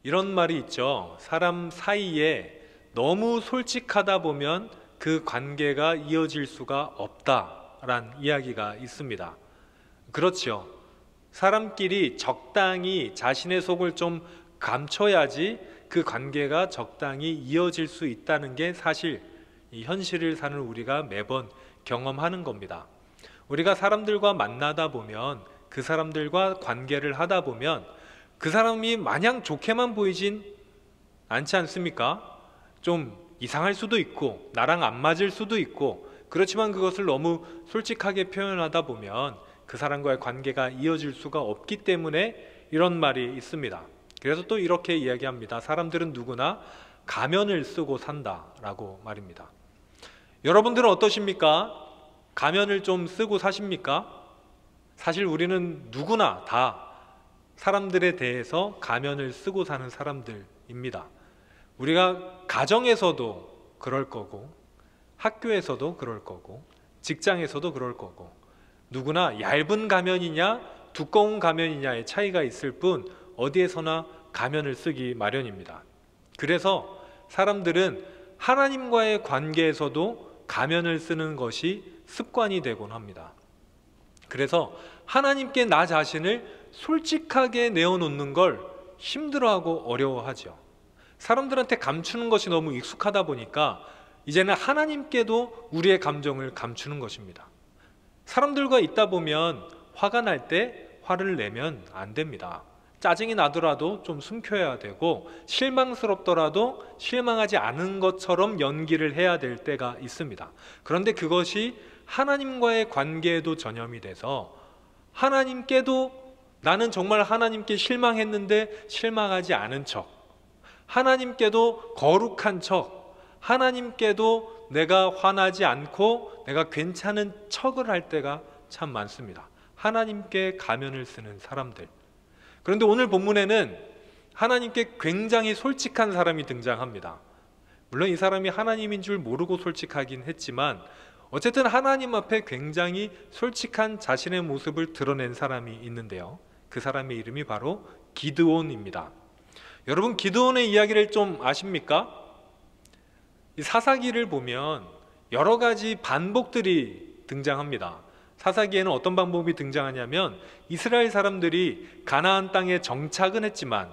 이런 말이 있죠. 사람 사이에 너무 솔직하다 보면 그 관계가 이어질 수가 없다라는 이야기가 있습니다. 그렇죠. 사람끼리 적당히 자신의 속을 좀 감춰야지 그 관계가 적당히 이어질 수 있다는 게 사실 이 현실을 사는 우리가 매번 경험하는 겁니다. 우리가 사람들과 만나다 보면, 그 사람들과 관계를 하다 보면 그 사람이 마냥 좋게만 보이진 않지 않습니까? 좀 이상할 수도 있고 나랑 안 맞을 수도 있고, 그렇지만 그것을 너무 솔직하게 표현하다 보면 그 사람과의 관계가 이어질 수가 없기 때문에 이런 말이 있습니다. 그래서 또 이렇게 이야기합니다. 사람들은 누구나 가면을 쓰고 산다라고 말입니다. 여러분들은 어떠십니까? 가면을 좀 쓰고 사십니까? 사실 우리는 누구나 다 사람들에 대해서 가면을 쓰고 사는 사람들입니다. 우리가 가정에서도 그럴 거고, 학교에서도 그럴 거고, 직장에서도 그럴 거고, 누구나 얇은 가면이냐 두꺼운 가면이냐의 차이가 있을 뿐 어디에서나 가면을 쓰기 마련입니다. 그래서 사람들은 하나님과의 관계에서도 가면을 쓰는 것이 습관이 되곤 합니다. 그래서 하나님께 나 자신을 솔직하게 내어놓는 걸 힘들어하고 어려워하죠. 사람들한테 감추는 것이 너무 익숙하다 보니까 이제는 하나님께도 우리의 감정을 감추는 것입니다. 사람들과 있다 보면 화가 날 때 화를 내면 안 됩니다. 짜증이 나더라도 좀 숨겨야 되고, 실망스럽더라도 실망하지 않은 것처럼 연기를 해야 될 때가 있습니다. 그런데 그것이 하나님과의 관계에도 전염이 돼서 하나님께도 나는 정말 하나님께 실망했는데 실망하지 않은 척, 하나님께도 거룩한 척, 하나님께도 내가 화나지 않고 내가 괜찮은 척을 할 때가 참 많습니다. 하나님께 가면을 쓰는 사람들. 그런데 오늘 본문에는 하나님께 굉장히 솔직한 사람이 등장합니다. 물론 이 사람이 하나님인 줄 모르고 솔직하긴 했지만 어쨌든 하나님 앞에 굉장히 솔직한 자신의 모습을 드러낸 사람이 있는데요, 그 사람의 이름이 바로 기드온입니다. 여러분, 기드온의 이야기를 좀 아십니까? 이 사사기를 보면 여러 가지 반복들이 등장합니다. 사사기에는 어떤 방법이 등장하냐면, 이스라엘 사람들이 가나안 땅에 정착은 했지만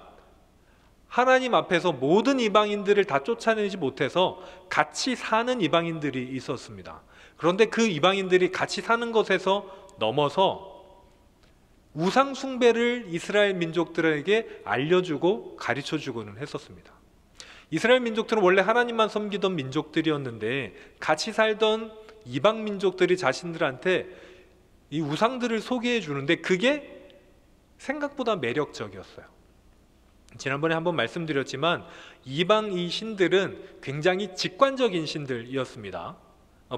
하나님 앞에서 모든 이방인들을 다 쫓아내지 못해서 같이 사는 이방인들이 있었습니다. 그런데 그 이방인들이 같이 사는 것에서 넘어서 우상 숭배를 이스라엘 민족들에게 알려주고 가르쳐주고는 했었습니다. 이스라엘 민족들은 원래 하나님만 섬기던 민족들이었는데 같이 살던 이방 민족들이 자신들한테 이 우상들을 소개해 주는데 그게 생각보다 매력적이었어요. 지난번에 한번 말씀드렸지만 이방 이 신들은 굉장히 직관적인 신들이었습니다.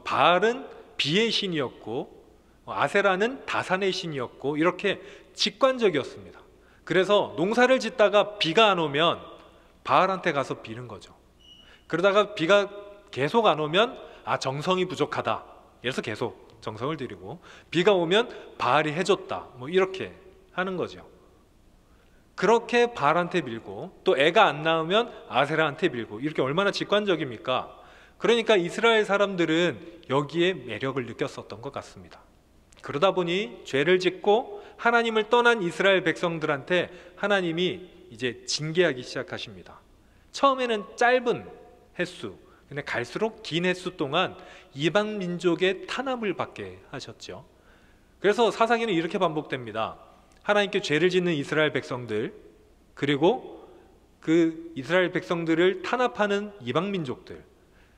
바알은 비의 신이었고 아세라는 다산의 신이었고, 이렇게 직관적이었습니다. 그래서 농사를 짓다가 비가 안 오면 바알한테 가서 비는 거죠. 그러다가 비가 계속 안 오면 정성이 부족하다, 그래서 계속 정성을 들이고, 비가 오면 바알이 해줬다, 이렇게 하는 거죠. 그렇게 바알한테 빌고, 또 애가 안 낳으면 아세라한테 빌고, 이렇게 얼마나 직관적입니까? 그러니까 이스라엘 사람들은 여기에 매력을 느꼈었던 것 같습니다. 그러다 보니 죄를 짓고 하나님을 떠난 이스라엘 백성들한테 하나님이 이제 징계하기 시작하십니다. 처음에는 짧은 횟수, 근데 갈수록 긴 횟수 동안 이방 민족의 탄압을 받게 하셨죠. 그래서 사사기는 이렇게 반복됩니다. 하나님께 죄를 짓는 이스라엘 백성들, 그리고 그 이스라엘 백성들을 탄압하는 이방 민족들,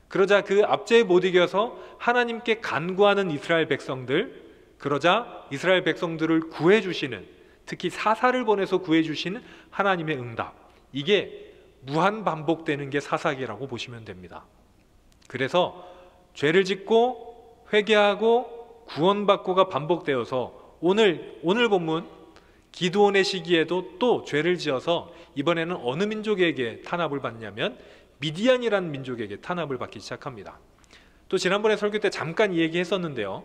그러자 그 압제에 못 이겨서 하나님께 간구하는 이스라엘 백성들, 그러자 이스라엘 백성들을 구해주시는, 특히 사사를 보내서 구해주시는 하나님의 응답, 이게 무한 반복되는 게 사사기라고 보시면 됩니다. 그래서 죄를 짓고 회개하고 구원받고가 반복되어서 오늘 본문 기드온의 시기에도 또 죄를 지어서 이번에는 어느 민족에게 탄압을 받냐면 미디안이라는 민족에게 탄압을 받기 시작합니다. 또 지난번에 설교 때 잠깐 이 얘기했었는데요,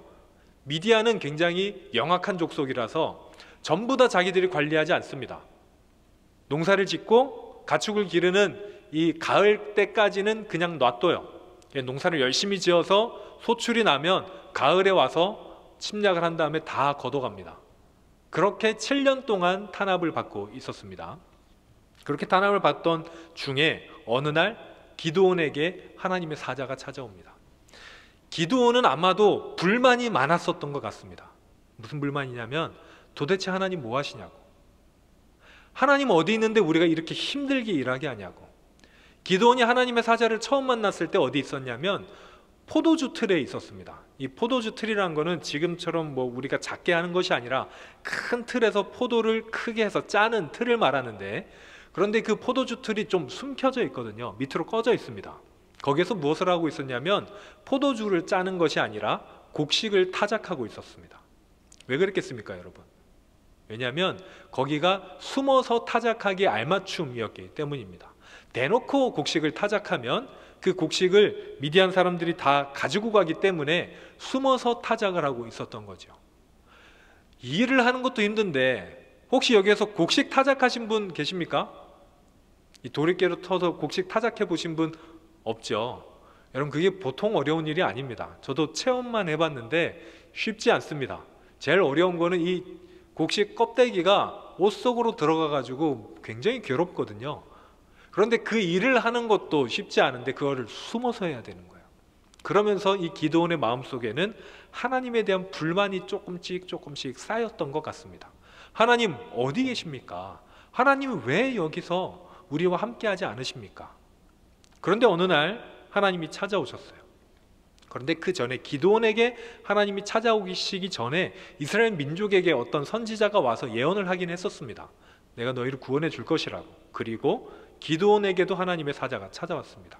미디안은 굉장히 영악한 족속이라서 전부 다 자기들이 관리하지 않습니다. 농사를 짓고 가축을 기르는 이 가을 때까지는 그냥 놔둬요. 농사를 열심히 지어서 소출이 나면 가을에 와서 침략을 한 다음에 다 걷어갑니다. 그렇게 7년 동안 탄압을 받고 있었습니다. 그렇게 탄압을 받던 중에 어느 날 기드온에게 하나님의 사자가 찾아옵니다. 기드온은 아마도 불만이 많았었던 것 같습니다. 무슨 불만이냐면 도대체 하나님 뭐 하시냐고, 하나님 어디 있는데 우리가 이렇게 힘들게 일하게 하냐고. 기드온이 하나님의 사자를 처음 만났을 때 어디 있었냐면 포도주 틀에 있었습니다. 이 포도주 틀이라는 거는 지금처럼 뭐 우리가 작게 하는 것이 아니라 큰 틀에서 포도를 크게 해서 짜는 틀을 말하는데, 그런데 그 포도주 틀이 좀 숨겨져 있거든요. 밑으로 꺼져 있습니다. 거기에서 무엇을 하고 있었냐면 포도주를 짜는 것이 아니라 곡식을 타작하고 있었습니다. 왜 그랬겠습니까, 여러분? 왜냐하면 거기가 숨어서 타작하기 알맞춤이었기 때문입니다. 대놓고 곡식을 타작하면 그 곡식을 미디안 사람들이 다 가지고 가기 때문에 숨어서 타작을 하고 있었던 거죠. 이 일을 하는 것도 힘든데 혹시 여기에서 곡식 타작하신 분 계십니까? 이 도리깨로 터서 곡식 타작해 보신 분 없죠? 여러분, 그게 보통 어려운 일이 아닙니다. 저도 체험만 해봤는데 쉽지 않습니다. 제일 어려운 거는 이 곡식 껍데기가 옷 속으로 들어가 가지고 굉장히 괴롭거든요. 그런데 그 일을 하는 것도 쉽지 않은데 그거를 숨어서 해야 되는 거예요. 그러면서 이 기드온의 마음속에는 하나님에 대한 불만이 조금씩 쌓였던 것 같습니다. 하나님 어디 계십니까? 하나님 왜 여기서 우리와 함께 하지 않으십니까? 그런데 어느 날 하나님이 찾아오셨어요. 그런데 그 전에 기드온에게 하나님이 찾아오시기 전에 이스라엘 민족에게 어떤 선지자가 와서 예언을 하긴 했었습니다. 내가 너희를 구원해 줄 것이라고. 그리고 기드온에게도 하나님의 사자가 찾아왔습니다.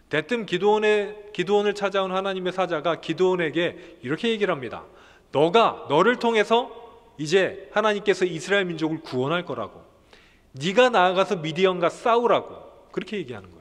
대뜸 기드온을 찾아온 하나님의 사자가 기드온에게 이렇게 얘기를 합니다. 너를 통해서 이제 하나님께서 이스라엘 민족을 구원할 거라고, 네가 나아가서 미디안과 싸우라고, 그렇게 얘기하는 거예요.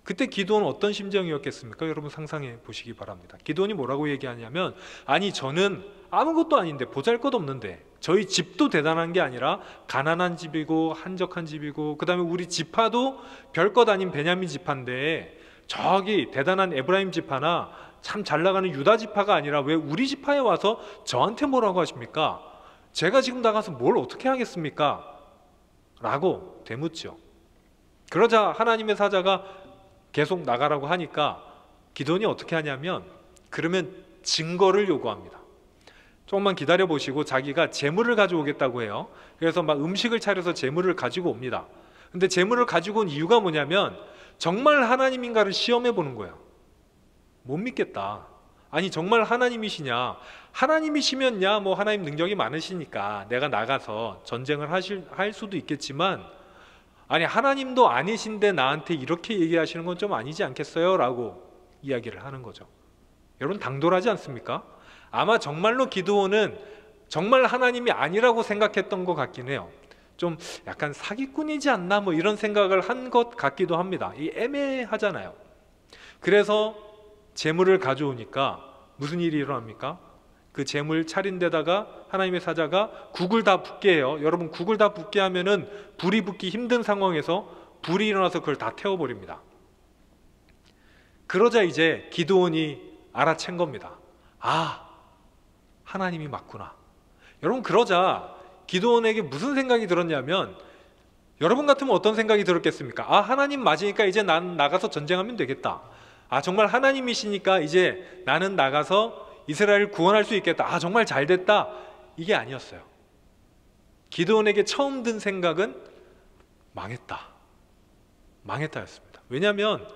그때 기드온은 어떤 심정이었겠습니까? 여러분 상상해 보시기 바랍니다. 기드온이 뭐라고 얘기하냐면, 아니 저는 아무것도 아닌데, 보잘것없는데, 저희 집도 대단한 게 아니라 가난한 집이고 한적한 집이고, 그 다음에 우리 지파도 별것 아닌 베냐민 지파인데 저기 대단한 에브라임 지파나 참 잘나가는 유다 지파가 아니라 왜 우리 지파에 와서 저한테 뭐라고 하십니까? 제가 지금 나가서 뭘 어떻게 하겠습니까? 라고 되묻죠. 그러자 하나님의 사자가 계속 나가라고 하니까 기드온이 어떻게 하냐면, 그러면 증거를 요구합니다. 조금만 기다려 보시고 자기가 재물을 가져오겠다고 해요. 그래서 막 음식을 차려서 재물을 가지고 옵니다. 근데 재물을 가지고 온 이유가 뭐냐면 정말 하나님인가를 시험해 보는 거예요. 못 믿겠다. 아니 정말 하나님이시냐? 하나님이시면야 뭐 하나님 능력이 많으시니까 내가 나가서 전쟁을 할 수도 있겠지만, 아니 하나님도 아니신데 나한테 이렇게 얘기하시는 건 좀 아니지 않겠어요? 라고 이야기를 하는 거죠. 여러분 당돌하지 않습니까? 아마 정말로 기드온은 정말 하나님이 아니라고 생각했던 것 같긴 해요. 좀 약간 사기꾼이지 않나 뭐 이런 생각을 한 것 같기도 합니다. 이 애매하잖아요. 그래서 재물을 가져오니까 무슨 일이 일어납니까? 그 재물 차린 데다가 하나님의 사자가 국을 다 붓게 해요. 여러분 국을 다 붓게 하면은 불이 붙기 힘든 상황에서 불이 일어나서 그걸 다 태워버립니다. 그러자 이제 기드온이 알아챈 겁니다. 아, 하나님이 맞구나. 여러분 그러자 기드온에게 무슨 생각이 들었냐면, 여러분 같으면 어떤 생각이 들었겠습니까? 아, 하나님 맞으니까 이제 난 나가서 전쟁하면 되겠다. 아, 정말 하나님이시니까 이제 나는 나가서 이스라엘을 구원할 수 있겠다. 아, 정말 잘 됐다. 이게 아니었어요. 기드온에게 처음 든 생각은 망했다였습니다. 왜냐하면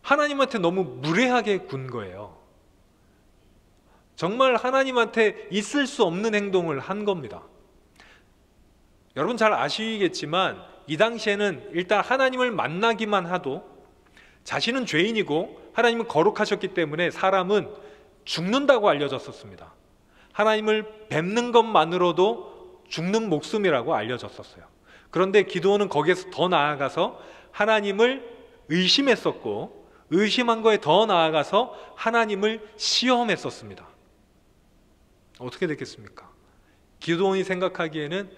하나님한테 너무 무례하게 군 거예요. 정말 하나님한테 있을 수 없는 행동을 한 겁니다. 여러분 잘 아시겠지만 이 당시에는 일단 하나님을 만나기만 하도 자신은 죄인이고 하나님은 거룩하셨기 때문에 사람은 죽는다고 알려졌었습니다. 하나님을 뵙는 것만으로도 죽는 목숨이라고 알려졌었어요. 그런데 기드온은 거기에서 더 나아가서 하나님을 의심했었고, 의심한 거에 더 나아가서 하나님을 시험했었습니다. 어떻게 됐겠습니까? 기드온이 생각하기에는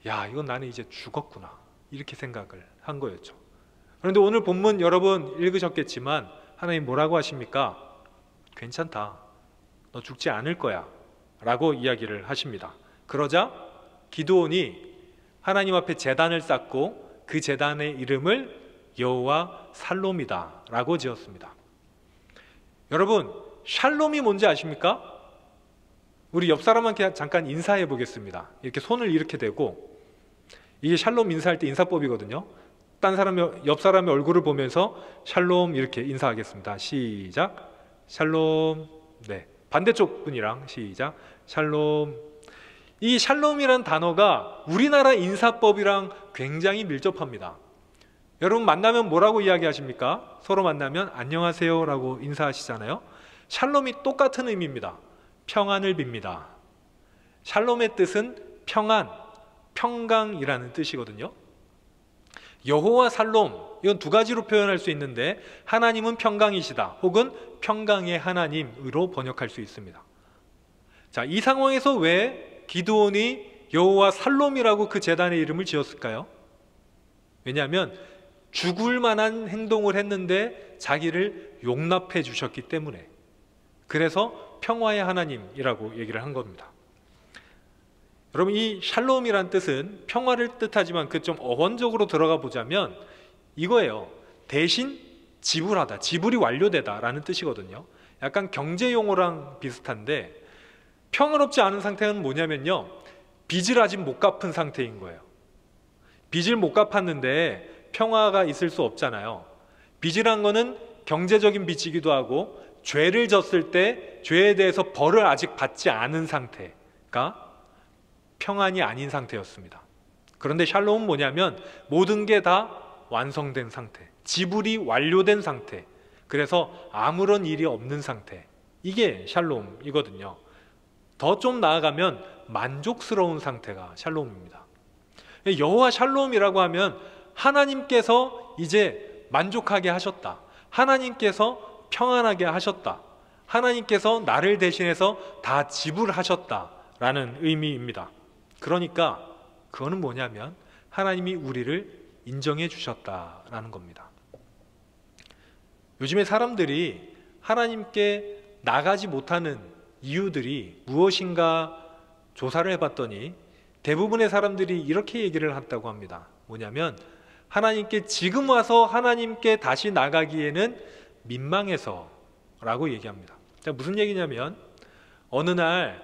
야, 이건 나는 이제 죽었구나, 이렇게 생각을 한 거였죠. 그런데 오늘 본문 여러분 읽으셨겠지만 하나님 뭐라고 하십니까? 괜찮다, 너 죽지 않을 거야 라고 이야기를 하십니다. 그러자 기드온이 하나님 앞에 제단을 쌓고 그 제단의 이름을 여호와 살롬이다 라고 지었습니다. 여러분, 샬롬이 뭔지 아십니까? 우리 옆 사람한테 잠깐 인사해 보겠습니다. 이렇게 손을 이렇게 대고, 이게 샬롬 인사할 때 인사법이거든요. 옆 사람의 얼굴을 보면서 샬롬 이렇게 인사하겠습니다. 시작. 샬롬. 네, 반대쪽 분이랑 시작. 샬롬. 이 샬롬이란 단어가 우리나라 인사법이랑 굉장히 밀접합니다. 여러분 만나면 뭐라고 이야기하십니까? 서로 만나면 안녕하세요 라고 인사하시잖아요. 샬롬이 똑같은 의미입니다. 평안을 빕니다. 샬롬의 뜻은 평안, 평강이라는 뜻이거든요. 여호와 살롬, 이건 두 가지로 표현할 수 있는데 하나님은 평강이시다 혹은 평강의 하나님으로 번역할 수 있습니다. 자, 이 상황에서 왜 기드온이 여호와 살롬이라고 그 제단의 이름을 지었을까요? 왜냐하면 죽을 만한 행동을 했는데 자기를 용납해 주셨기 때문에, 그래서 평화의 하나님이라고 얘기를 한 겁니다. 여러분, 이 샬롬이란 뜻은 평화를 뜻하지만 그 좀 어원적으로 들어가 보자면 이거예요. 대신 지불하다, 지불이 완료되다 라는 뜻이거든요. 약간 경제 용어랑 비슷한데, 평화롭지 않은 상태는 뭐냐면요, 빚을 아직 못 갚은 상태인 거예요. 빚을 못 갚았는데 평화가 있을 수 없잖아요. 빚이란 거는 경제적인 빚이기도 하고 죄를 졌을 때 죄에 대해서 벌을 아직 받지 않은 상태가 평안이 아닌 상태였습니다. 그런데 샬롬은 뭐냐면 모든 게 다 완성된 상태, 지불이 완료된 상태, 그래서 아무런 일이 없는 상태, 이게 샬롬이거든요. 더 좀 나아가면 만족스러운 상태가 샬롬입니다. 여호와 샬롬이라고 하면 하나님께서 이제 만족하게 하셨다, 하나님께서 평안하게 하셨다, 하나님께서 나를 대신해서 다 지불하셨다라는 의미입니다. 그러니까 그거는 뭐냐면 하나님이 우리를 인정해 주셨다라는 겁니다. 요즘에 사람들이 하나님께 나가지 못하는 이유들이 무엇인가 조사를 해봤더니 대부분의 사람들이 이렇게 얘기를 했다고 합니다. 뭐냐면 하나님께 지금 와서 하나님께 다시 나가기에는 민망해서 라고 얘기합니다. 자, 무슨 얘기냐면 어느 날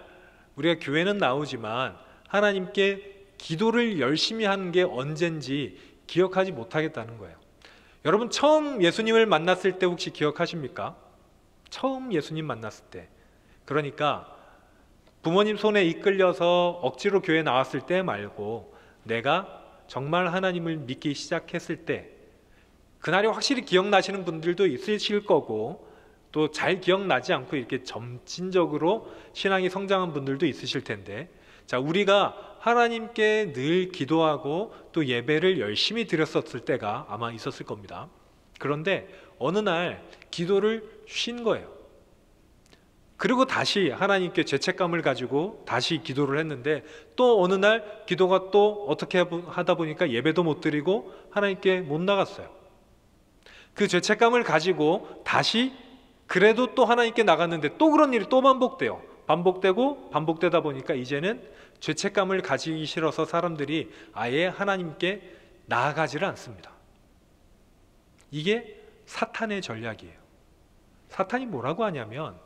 우리가 교회는 나오지만 하나님께 기도를 열심히 하는 게 언젠지 기억하지 못하겠다는 거예요. 여러분, 처음 예수님을 만났을 때 혹시 기억하십니까? 처음 예수님 만났을 때, 그러니까 부모님 손에 이끌려서 억지로 교회 나왔을 때 말고 내가 정말 하나님을 믿기 시작했을 때, 그날이 확실히 기억나시는 분들도 있으실 거고 또 잘 기억나지 않고 이렇게 점진적으로 신앙이 성장한 분들도 있으실 텐데, 자, 우리가 하나님께 늘 기도하고 또 예배를 열심히 드렸었을 때가 아마 있었을 겁니다. 그런데 어느 날 기도를 쉰 거예요. 그리고 다시 하나님께 죄책감을 가지고 다시 기도를 했는데 또 어느 날 기도가 또 어떻게 하다 보니까 예배도 못 드리고 하나님께 못 나갔어요. 그 죄책감을 가지고 다시 그래도 또 하나님께 나갔는데 또 그런 일이 또 반복돼요. 반복되다 보니까 이제는 죄책감을 가지기 싫어서 사람들이 아예 하나님께 나아가지를 않습니다. 이게 사탄의 전략이에요. 사탄이 뭐라고 하냐면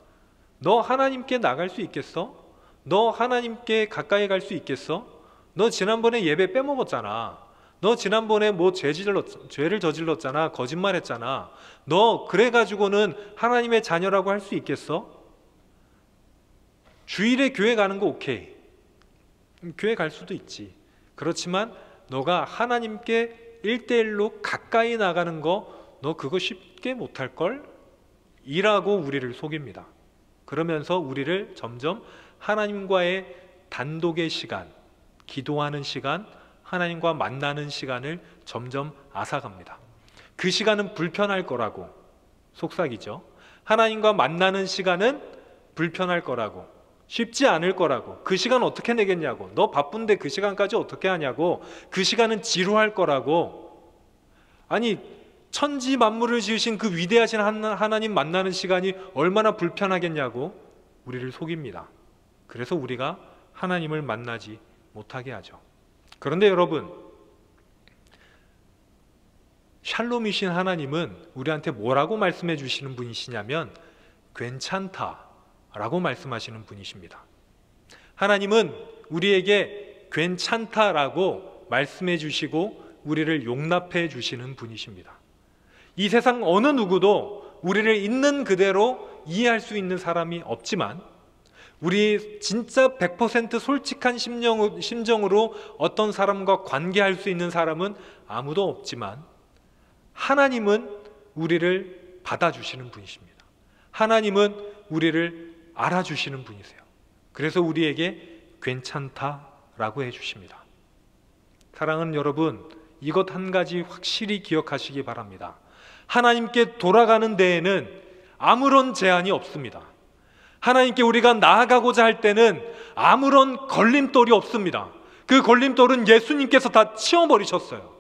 너 하나님께 나갈 수 있겠어? 너 하나님께 가까이 갈 수 있겠어? 너 지난번에 예배 빼먹었잖아. 너 지난번에 뭐 죄를 저질렀잖아. 거짓말했잖아. 너 그래가지고는 하나님의 자녀라고 할 수 있겠어? 주일에 교회 가는 거 오케이. 교회 갈 수도 있지. 그렇지만 너가 하나님께 1대1로 가까이 나가는 거 너 그거 쉽게 못할걸? 이라고 우리를 속입니다. 그러면서 우리를 점점 하나님과의 단독의 시간, 기도하는 시간, 하나님과 만나는 시간을 점점 앗아갑니다. 그 시간은 불편할 거라고 속삭이죠. 하나님과 만나는 시간은 불편할 거라고, 쉽지 않을 거라고. 그 시간 어떻게 내겠냐고. 너 바쁜데 그 시간까지 어떻게 하냐고. 그 시간은 지루할 거라고. 아니, 천지 만물을 지으신 그 위대하신 하나님 만나는 시간이 얼마나 불편하겠냐고 우리를 속입니다. 그래서 우리가 하나님을 만나지 못하게 하죠. 그런데 여러분, 샬롬이신 하나님은 우리한테 뭐라고 말씀해 주시는 분이시냐면 괜찮다라고 말씀하시는 분이십니다. 하나님은 우리에게 괜찮다라고 말씀해 주시고 우리를 용납해 주시는 분이십니다. 이 세상 어느 누구도 우리를 있는 그대로 이해할 수 있는 사람이 없지만 우리 진짜 100% 솔직한 심정으로 어떤 사람과 관계할 수 있는 사람은 아무도 없지만 하나님은 우리를 받아주시는 분이십니다. 하나님은 우리를 알아주시는 분이세요. 그래서 우리에게 괜찮다라고 해주십니다. 사랑하는 여러분, 이것 한 가지 확실히 기억하시기 바랍니다. 하나님께 돌아가는 데에는 아무런 제한이 없습니다. 하나님께 우리가 나아가고자 할 때는 아무런 걸림돌이 없습니다. 그 걸림돌은 예수님께서 다 치워버리셨어요.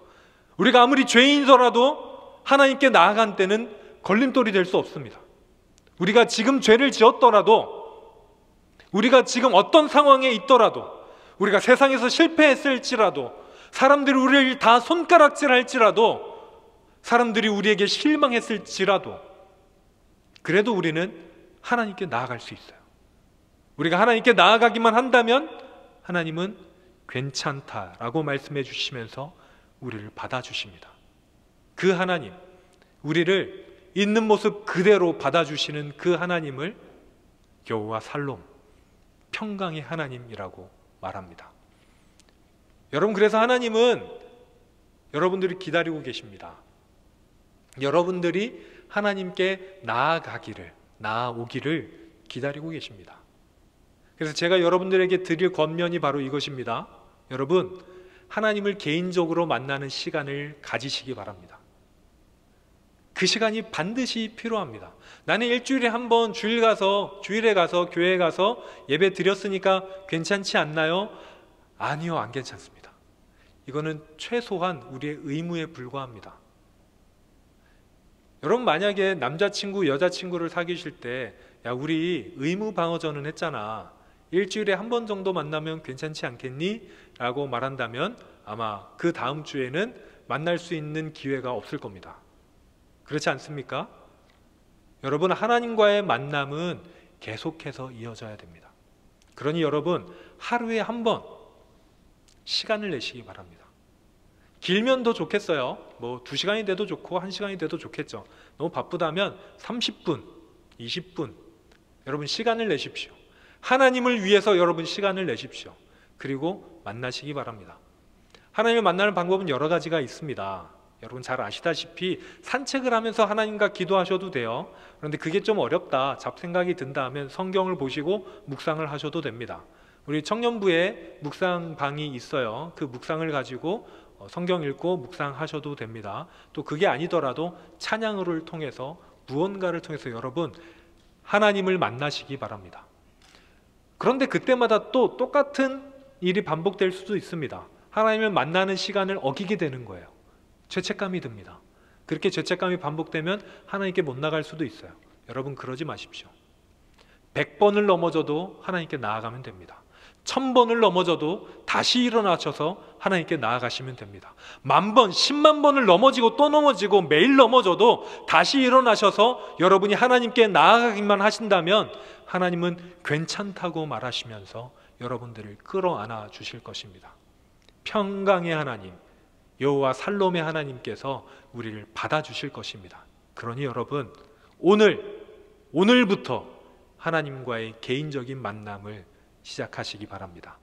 우리가 아무리 죄인이더라도 하나님께 나아간 때는 걸림돌이 될 수 없습니다. 우리가 지금 죄를 지었더라도, 우리가 지금 어떤 상황에 있더라도, 우리가 세상에서 실패했을지라도, 사람들이 우리를 다 손가락질할지라도, 사람들이 우리에게 실망했을지라도 그래도 우리는 하나님께 나아갈 수 있어요. 우리가 하나님께 나아가기만 한다면 하나님은 괜찮다라고 말씀해 주시면서 우리를 받아주십니다. 그 하나님, 우리를 있는 모습 그대로 받아주시는 그 하나님을 여호와 살롬, 평강의 하나님이라고 말합니다. 여러분, 그래서 하나님은 여러분들이 기다리고 계십니다. 여러분들이 하나님께 나아오기를 기다리고 계십니다. 그래서 제가 여러분들에게 드릴 권면이 바로 이것입니다. 여러분, 하나님을 개인적으로 만나는 시간을 가지시기 바랍니다. 그 시간이 반드시 필요합니다. 나는 일주일에 한 번 주일에 가서 교회에 가서 예배 드렸으니까 괜찮지 않나요? 아니요, 안 괜찮습니다. 이거는 최소한 우리의 의무에 불과합니다. 여러분, 만약에 남자친구, 여자친구를 사귀실 때 야, 우리 의무 방어전은 했잖아. 일주일에 한 번 정도 만나면 괜찮지 않겠니? 라고 말한다면 아마 그 다음 주에는 만날 수 있는 기회가 없을 겁니다. 그렇지 않습니까? 여러분, 하나님과의 만남은 계속해서 이어져야 됩니다. 그러니 여러분, 하루에 한 번 시간을 내시기 바랍니다. 길면 더 좋겠어요. 뭐 2시간이 돼도 좋고 1시간이 돼도 좋겠죠. 너무 바쁘다면 30분, 20분 여러분 시간을 내십시오. 하나님을 위해서 여러분 시간을 내십시오. 그리고 만나시기 바랍니다. 하나님을 만나는 방법은 여러 가지가 있습니다. 여러분 잘 아시다시피 산책을 하면서 하나님과 기도하셔도 돼요. 그런데 그게 좀 어렵다, 잡생각이 든다 하면 성경을 보시고 묵상을 하셔도 됩니다. 우리 청년부에 묵상방이 있어요. 그 묵상을 가지고 성경 읽고 묵상하셔도 됩니다. 또 그게 아니더라도 찬양을 통해서, 무언가를 통해서 여러분 하나님을 만나시기 바랍니다. 그런데 그때마다 또 똑같은 일이 반복될 수도 있습니다. 하나님을 만나는 시간을 어기게 되는 거예요. 죄책감이 듭니다. 그렇게 죄책감이 반복되면 하나님께 못 나갈 수도 있어요. 여러분 그러지 마십시오. 100번을 넘어져도 하나님께 나아가면 됩니다. 1000번을 넘어져도 다시 일어나셔서 하나님께 나아가시면 됩니다. 10,000번, 10만 번을 넘어지고 또 넘어지고 매일 넘어져도 다시 일어나셔서 여러분이 하나님께 나아가기만 하신다면 하나님은 괜찮다고 말하시면서 여러분들을 끌어안아 주실 것입니다. 평강의 하나님, 여호와 살롬의 하나님께서 우리를 받아주실 것입니다. 그러니 여러분 오늘부터 하나님과의 개인적인 만남을 시작하시기 바랍니다.